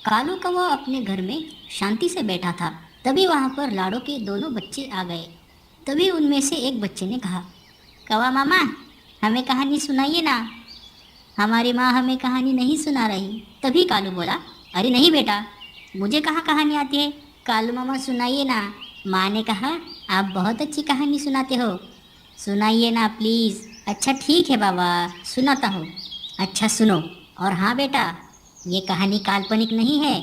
कालू कौवा अपने घर में शांति से बैठा था। तभी वहाँ पर लाडो के दोनों बच्चे आ गए। तभी उनमें से एक बच्चे ने कहा, कौवा मामा, हमें कहानी सुनाइए ना, हमारी माँ हमें कहानी नहीं सुना रही। तभी कालू बोला, अरे नहीं बेटा, मुझे कहाँ कहानी आती है, कालू मामा सुनाइए ना। माँ ने कहा, आप बहुत अच्छी कहानी सुनाते हो, सुनाइए ना प्लीज़। अच्छा ठीक है बाबा, सुनाता हूँ। अच्छा सुनो। और हाँ बेटा, ये कहानी काल्पनिक नहीं है,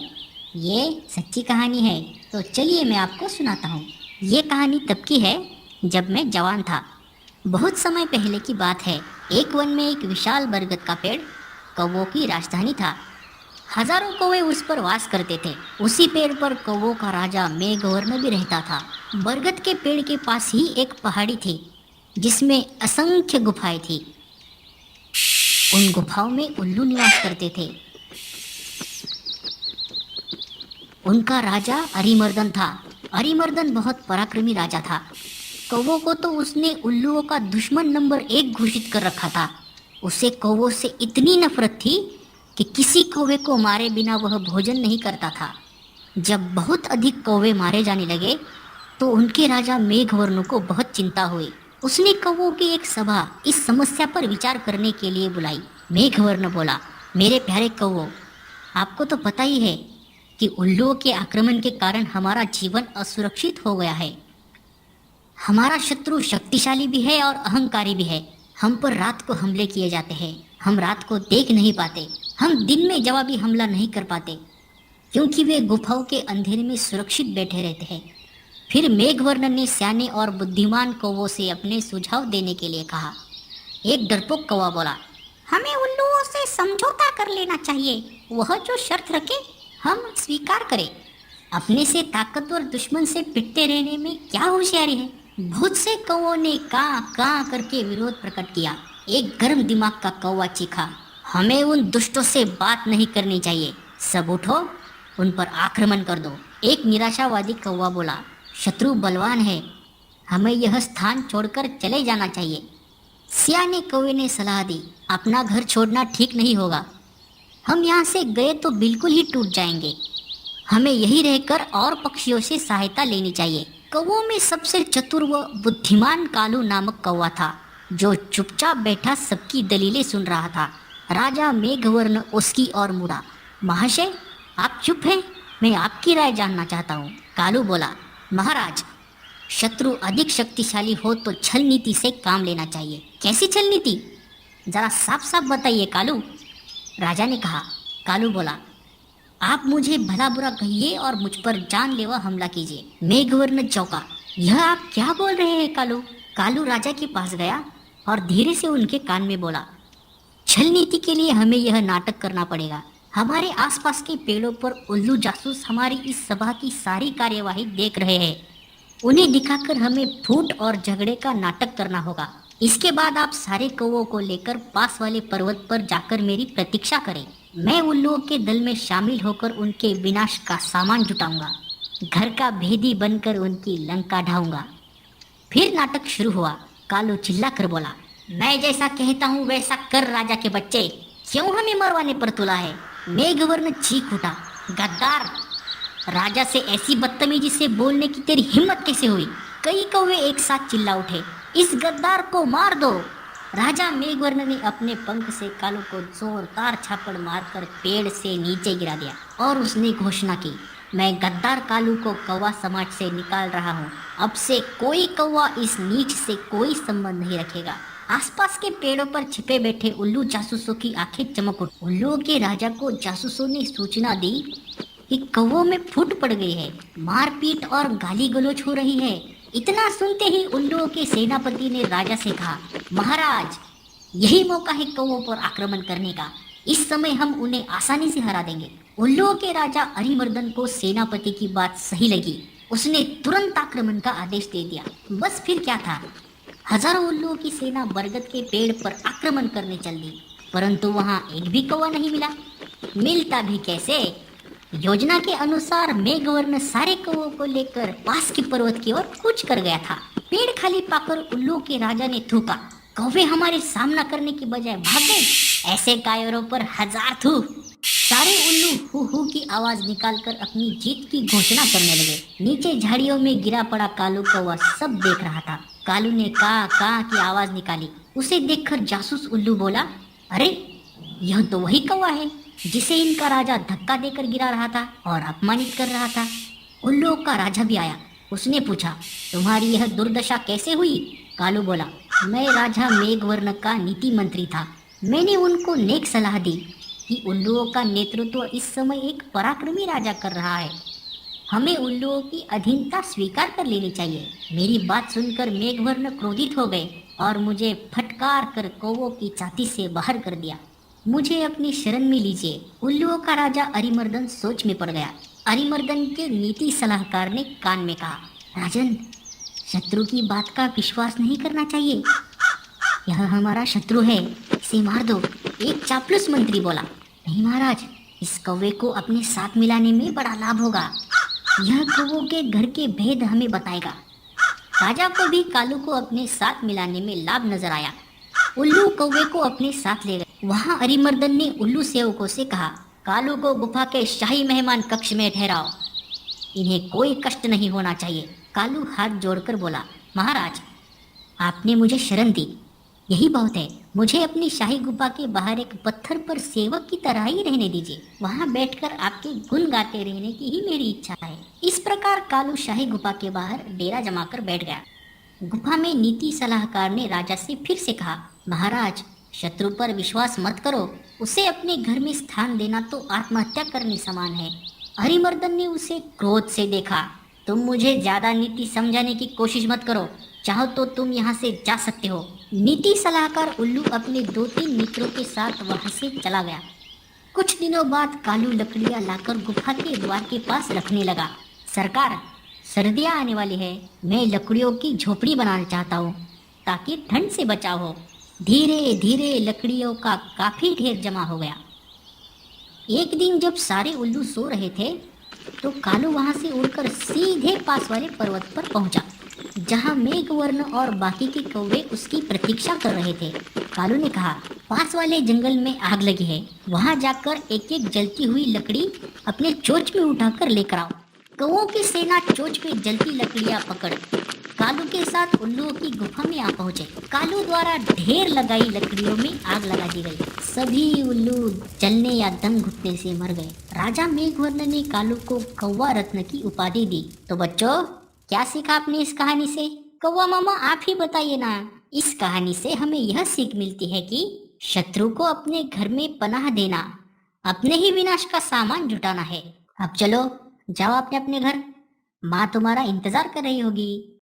ये सच्ची कहानी है। तो चलिए मैं आपको सुनाता हूँ। ये कहानी तब की है जब मैं जवान था। बहुत समय पहले की बात है। एक वन में एक विशाल बरगद का पेड़ कौवों की राजधानी था। हजारों कौवे उस पर वास करते थे। उसी पेड़ पर कौवों का राजा मेघवर्ण भी रहता था। बरगद के पेड़ के पास ही एक पहाड़ी थी जिसमें असंख्य गुफाएं थी। उन गुफाओं में उल्लू निवास करते थे। उनका राजा अरिमर्दन था। अरिमर्दन बहुत पराक्रमी राजा था। कौवों को तो उसने उल्लुओं का दुश्मन नंबर 1 घोषित कर रखा था। उसे कौवों से इतनी नफरत थी कि किसी कौवे को मारे बिना वह भोजन नहीं करता था। जब बहुत अधिक कौवे मारे जाने लगे तो उनके राजा मेघवर्ण को बहुत चिंता हुई। उसने कौवों की एक सभा इस समस्या पर विचार करने के लिए बुलाई। मेघवर्ण बोला, मेरे प्यारे कौवों, आपको तो पता ही है कि उल्लुओं के आक्रमण के कारण हमारा जीवन असुरक्षित हो गया है। हमारा शत्रु शक्तिशाली भी है और अहंकारी भी है। हम पर रात को हमले किए जाते हैं। हम रात को देख नहीं पाते। हम दिन में जवाबी हमला नहीं कर पाते क्योंकि वे गुफाओं के अंधेरे में सुरक्षित बैठे रहते हैं। फिर मेघवर्ण ने सियाने और बुद्धिमान कौवों से अपने सुझाव देने के लिए कहा। एक डरपोक कौवा बोला, हमें उल्लुओं से समझौता कर लेना चाहिए। वह जो शर्त रखे हम स्वीकार करें। अपने से ताकतवर दुश्मन से पिटते रहने में क्या होशियारी है। बहुत से कौवों ने ਕਾਂ ਕਾਂ करके विरोध प्रकट किया। एक गर्म दिमाग का कौवा चीखा, हमें उन दुष्टों से बात नहीं करनी चाहिए। सब उठो, उन पर आक्रमण कर दो। एक निराशावादी कौवा बोला, शत्रु बलवान है, हमें यह स्थान छोड़कर चले जाना चाहिए। सियाने कौवे ने सलाह दी, अपना घर छोड़ना ठीक नहीं होगा। हम यहाँ से गए तो बिल्कुल ही टूट जाएंगे। हमें यही रहकर और पक्षियों से सहायता लेनी चाहिए। कौवों में सबसे चतुर व बुद्धिमान कालू नामक कौवा था, जो चुपचाप बैठा सबकी दलीलें सुन रहा था। राजा मेघवर्ण उसकी ओर मुड़ा। महाशय, आप चुप हैं, मैं आपकी राय जानना चाहता हूँ। कालू बोला, महाराज, शत्रु अधिक शक्तिशाली हो तो छल नीति से काम लेना चाहिए। कैसी छल नीति, जरा साफ साफ बताइए कालू, राजा ने कहा। कालू बोला, आप मुझे भला बुरा कहिए और मुझ पर जानलेवा हमला कीजिए। मेघवर्ण चौंका, यह आप क्या बोल रहे हैं कालू। कालू राजा के पास गया और धीरे से उनके कान में बोला, छल नीति के लिए हमें यह नाटक करना पड़ेगा। हमारे आसपास के पेड़ों पर उल्लू जासूस हमारी इस सभा की सारी कार्यवाही देख रहे हैं। उन्हें दिखाकर हमें फूट और झगड़े का नाटक करना होगा। इसके बाद आप सारे कौवों को लेकर पास वाले पर्वत पर जाकर मेरी प्रतीक्षा करें। मैं उल्लुओं के दल में शामिल होकर उनके विनाश का सामान जुटाऊंगा, घर का भेदी बनकर उनकी लंका ढाऊंगा। फिर नाटक शुरू हुआ। कालू चिल्ला कर बोला, मैं जैसा कहता हूँ वैसा कर राजा के बच्चे, क्यों हमें मरवाने पर तुला है। मेघवर्ण चीख उठा, गद्दार, राजा से ऐसी बदतमीजी से बोलने की तेरी हिम्मत कैसे हुई। कई कौवे एक साथ चिल्ला उठे, इस गद्दार को मार दो। राजा मेघवर्ण ने अपने पंख से कालू को जोरदार छापड़ मारकर पेड़ से नीचे गिरा दिया और उसने घोषणा की, मैं गद्दार कालू को कौवा समाज से निकाल रहा हूँ। अब से कोई कौवा इस नीच से कोई संबंध नहीं रखेगा। आसपास के पेड़ों पर छिपे बैठे उल्लू जासूसों की आंखें चमक उठी। उल्लुओं के राजा को जासूसों ने सूचना दी कि कौवों में फूट पड़ गई है, मारपीट और गाली गलौज हो रही है। इतना सुनते ही उल्लुओं के सेनापति ने राजा से कहा, महाराज, यही मौका है कौवों पर आक्रमण करने का। इस समय हम उन्हें आसानी से हरा देंगे। उल्लुओं के राजा अरिमर्दन को सेनापति की बात सही लगी। उसने तुरंत आक्रमण का आदेश दे दिया। बस फिर क्या था, हजारों उल्लुओं की सेना बरगद के पेड़ पर आक्रमण करने चल दी, परंतु वहां एक भी कौवा नहीं मिला। मिलता भी कैसे। योजना के अनुसार मेघवर्ण सारे कौवों को लेकर पास के पर्वत की ओर कूच कर गया था। पेड़ खाली पाकर उल्लुओं के राजा ने थूका, कौवे हमारे सामना करने की बजाय भाग गए। ऐसे कायरों पर हजार थू। सारे उल्लू हु हु की आवाज निकालकर अपनी जीत की घोषणा करने लगे। नीचे झाड़ियों में गिरा पड़ा कालू कौवा सब देख रहा था। कालू ने का की आवाज निकाली। उसे देखकर जासूस उल्लू बोला, अरे यह तो वही कौवा है जिसे इनका राजा धक्का देकर गिरा रहा था और अपमानित कर रहा था। उल्लुओं का राजा भी आया। उसने पूछा, तुम्हारी यह दुर्दशा कैसे हुई? कालू बोला, मैं राजा मेघवर्ण का नीति मंत्री था। मैंने उनको नेक सलाह दी कि उल्लुओं का नेतृत्व इस समय एक पराक्रमी राजा कर रहा है। हमें उल्लुओं की अधीनता स्वीकार कर लेनी चाहिए। मेरी बात सुनकर मेघवर्ण क्रोधित हो गए और मुझे फटकार कर कौवों की छाती से बाहर कर दिया। मुझे अपनी शरण में लीजिए। उल्लुओं का राजा अरिमर्दन सोच में पड़ गया। अरिमर्दन के नीति सलाहकार ने कान में कहा, राजन, शत्रु की बात का विश्वास नहीं करना चाहिए। यह हमारा शत्रु है, इसे मार दो। एक चापलूस मंत्री बोला, नहीं महाराज, इस कौवे को अपने साथ मिलाने में बड़ा लाभ होगा। यह कौवों के घर के भेद हमें बताएगा। राजा को भी कालू को अपने साथ मिलाने में लाभ नजर आया। उल्लू कौवे को अपने साथ ले गए। वहां अरिमर्दन ने उल्लू सेवकों से कहा, कालू को गुफा के शाही मेहमान कक्ष में ठहराओ। इन्हें कोई कष्ट नहीं होना चाहिए। कालू हाथ जोड़कर बोला, महाराज, आपने मुझे शरण दी, यही बहुत है। मुझे अपनी शाही गुफा के बाहर एक पत्थर पर सेवक की तरह ही रहने दीजिए। वहां बैठकर आपके गुण गाते रहने की ही मेरी इच्छा है। इस प्रकार कालू शाही गुफा के बाहर डेरा जमाकर बैठ गया। गुफा में नीति सलाहकार ने राजा से फिर से कहा, महाराज, शत्रु पर विश्वास मत करो। उसे अपने घर में स्थान देना तो आत्महत्या करने समान है। हरिमर्दन ने उसे क्रोध से देखा। तुम मुझे ज्यादा नीति समझाने की कोशिश मत करो। चाहो तो तुम यहाँ से जा सकते हो। नीति सलाहकार उल्लू अपने 2-3 मित्रों के साथ वहां से चला गया। कुछ दिनों बाद कालू लकड़ियां लाकर गुफा के द्वार के पास रखने लगा। सरकार, सर्दियां आने वाली है। मैं लकड़ियों की झोपड़ी बनाना चाहता हूँ ताकि ठंड से बचाव हो। धीरे धीरे लकड़ियों का काफी ढेर जमा हो गया। एक दिन जब सारे उल्लू सो रहे थे तो कालू वहां से उड़कर सीधे पास वाले पर्वत पर पहुंचा, जहां मेघवर्ण और बाकी के कौवे उसकी प्रतीक्षा कर रहे थे। कालू ने कहा, पास वाले जंगल में आग लगी है, वहां जाकर एक एक जलती हुई लकड़ी अपने चोंच में उठाकर लेकर आओ। कौवों की सेना चोंच पे जलती लकड़ियां पकड़ कालू के साथ उल्लुओं की गुफा में आ पहुंचे। कालू द्वारा ढेर लगाई लकड़ियों में आग लगा दी गई। सभी उल्लू जलने या दम घुटने से मर गए। राजा मेघवर्ण ने कालू को कौवा रत्न की उपाधि दी। तो बच्चों, क्या सीखा आपने इस कहानी से? कौवा मामा, आप ही बताइए ना। इस कहानी से हमें यह सीख मिलती है कि शत्रु को अपने घर में पनाह देना, अपने ही विनाश का सामान जुटाना है। अब चलो, जाओ अपने अपने घर। माँ तुम्हारा इंतजार कर रही होगी।